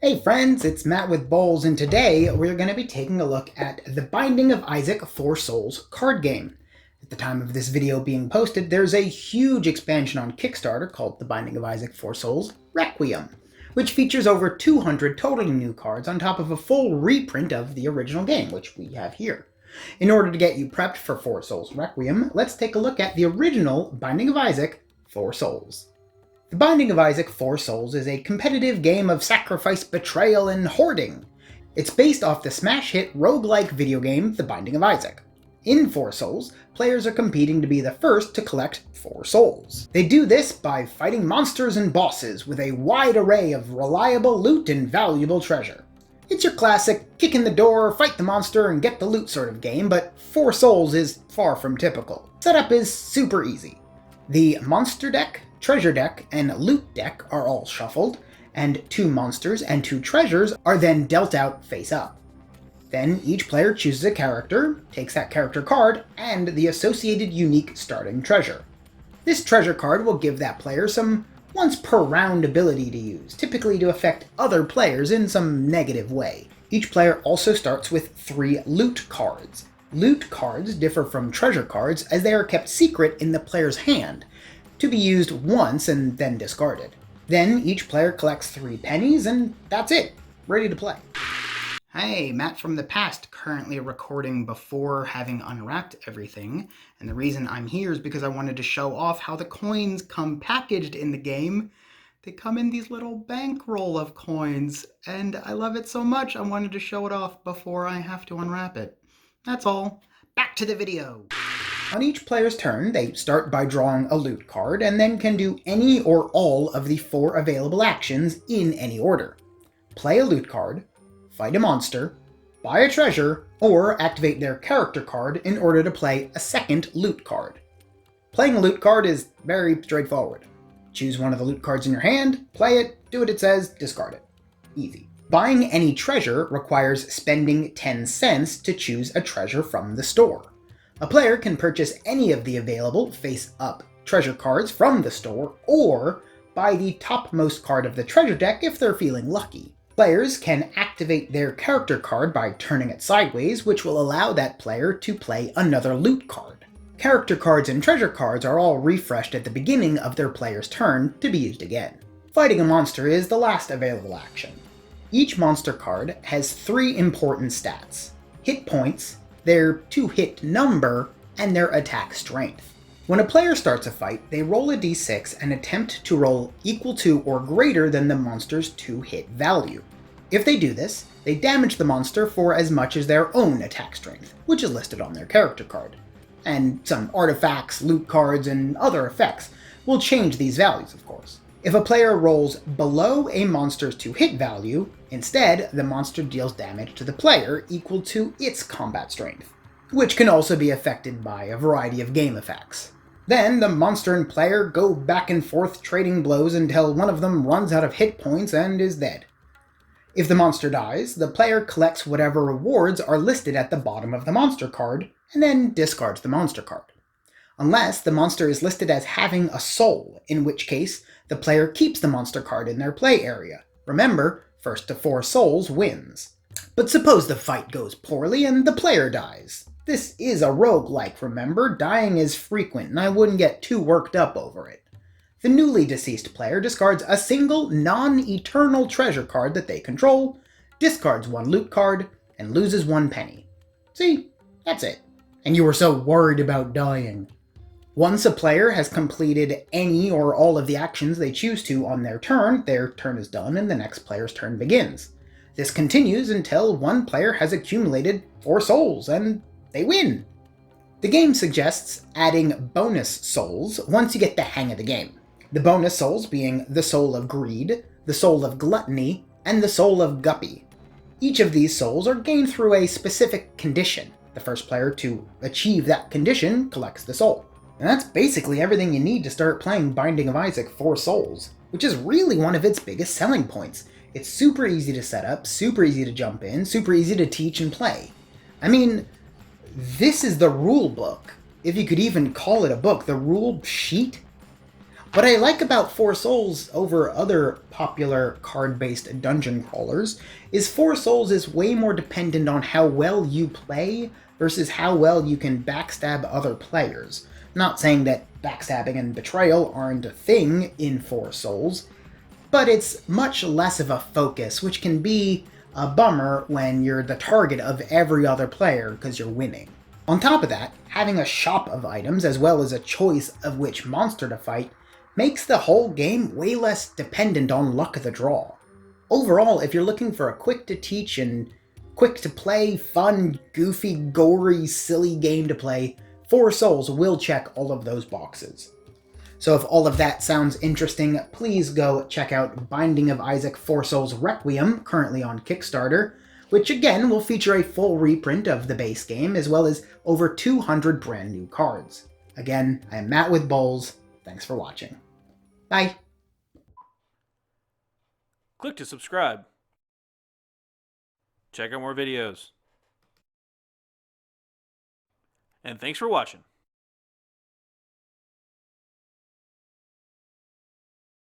Hey friends, it's Matt with BoLS, and today we're going to be taking a look at the Binding of Isaac 4 Souls card game. At the time of this video being posted, there's a huge expansion on Kickstarter called The Binding of Isaac 4 Souls Requiem, which features over 200 totally new cards on top of a full reprint of the original game, which we have here. In order to get you prepped for 4 Souls Requiem, let's take a look at the original Binding of Isaac 4 Souls. The Binding of Isaac 4 Souls is a competitive game of sacrifice, betrayal, and hoarding. It's based off the smash hit roguelike video game The Binding of Isaac. In 4 Souls, players are competing to be the first to collect 4 souls. They do this by fighting monsters and bosses with a wide array of reliable loot and valuable treasure. It's your classic kick in the door, fight the monster, and get the loot sort of game, but 4 Souls is far from typical. Setup is super easy. The monster deck, treasure deck, and loot deck are all shuffled, and 2 monsters and 2 treasures are then dealt out face up. Then each player chooses a character, takes that character card, and the associated unique starting treasure. This treasure card will give that player some once per round ability to use, typically to affect other players in some negative way. Each player also starts with 3 loot cards. Loot cards differ from treasure cards as they are kept secret in the player's hand, to be used once and then discarded. Then each player collects 3 pennies and that's it, ready to play. Hey, Matt from the past, currently recording before having unwrapped everything, and the reason I'm here is because I wanted to show off how the coins come packaged in the game. They come in these little bankroll of coins, and I love it so much I wanted to show it off before I have to unwrap it. That's all. Back to the video. On each player's turn, they start by drawing a loot card, and then can do any or all of the 4 available actions in any order. Play a loot card, fight a monster, buy a treasure, or activate their character card in order to play a second loot card. Playing a loot card is very straightforward. Choose one of the loot cards in your hand, play it, do what it says, discard it. Easy. Buying any treasure requires spending 10 cents to choose a treasure from the store. A player can purchase any of the available face-up treasure cards from the store, or buy the topmost card of the treasure deck if they're feeling lucky. Players can activate their character card by turning it sideways, which will allow that player to play another loot card. Character cards and treasure cards are all refreshed at the beginning of their player's turn to be used again. Fighting a monster is the last available action. Each monster card has 3 important stats: hit points, their 2-hit number, and their attack strength. When a player starts a fight, they roll a d6 and attempt to roll equal to or greater than the monster's 2-hit value. If they do this, they damage the monster for as much as their own attack strength, which is listed on their character card. And some artifacts, loot cards, and other effects will change these values, of course. If a player rolls below a monster's 2-hit value, instead, the monster deals damage to the player equal to its combat strength, which can also be affected by a variety of game effects. Then, the monster and player go back and forth trading blows until one of them runs out of hit points and is dead. If the monster dies, the player collects whatever rewards are listed at the bottom of the monster card, and then discards the monster card. Unless the monster is listed as having a soul, in which case, the player keeps the monster card in their play area. Remember, first to 4 souls wins. But suppose the fight goes poorly and the player dies. This is a roguelike, remember? Dying is frequent, and I wouldn't get too worked up over it. The newly deceased player discards a single non-eternal treasure card that they control, discards 1 loot card, and loses 1 penny. See? That's it. And you were so worried about dying. Once a player has completed any or all of the actions they choose to on their turn is done and the next player's turn begins. This continues until one player has accumulated 4 souls, and they win. The game suggests adding bonus souls once you get the hang of the game. The bonus souls being the soul of greed, the soul of gluttony, and the soul of guppy. Each of these souls are gained through a specific condition. The first player to achieve that condition collects the soul. And that's basically everything you need to start playing Binding of Isaac 4 Souls, which is really one of its biggest selling points. It's super easy to set up, super easy to jump in, super easy to teach and play. I mean, this is the rule book, if you could even call it a book, the rule sheet. What I like about Four Souls over other popular card-based dungeon crawlers is Four Souls is way more dependent on how well you play versus how well you can backstab other players. I'm not saying that backstabbing and betrayal aren't a thing in Four Souls, but it's much less of a focus, which can be a bummer when you're the target of every other player because you're winning. On top of that, having a shop of items as well as a choice of which monster to fight makes the whole game way less dependent on luck of the draw. Overall, if you're looking for a quick to teach and quick to play, fun, goofy, gory, silly game to play, Four Souls will check all of those boxes. So if all of that sounds interesting, please go check out Binding of Isaac Four Souls Requiem, currently on Kickstarter, which again will feature a full reprint of the base game as well as over 200 brand new cards. Again, I am Matt with BoLS. Thanks for watching. Bye. Click to subscribe. Check out more videos. And thanks for watching.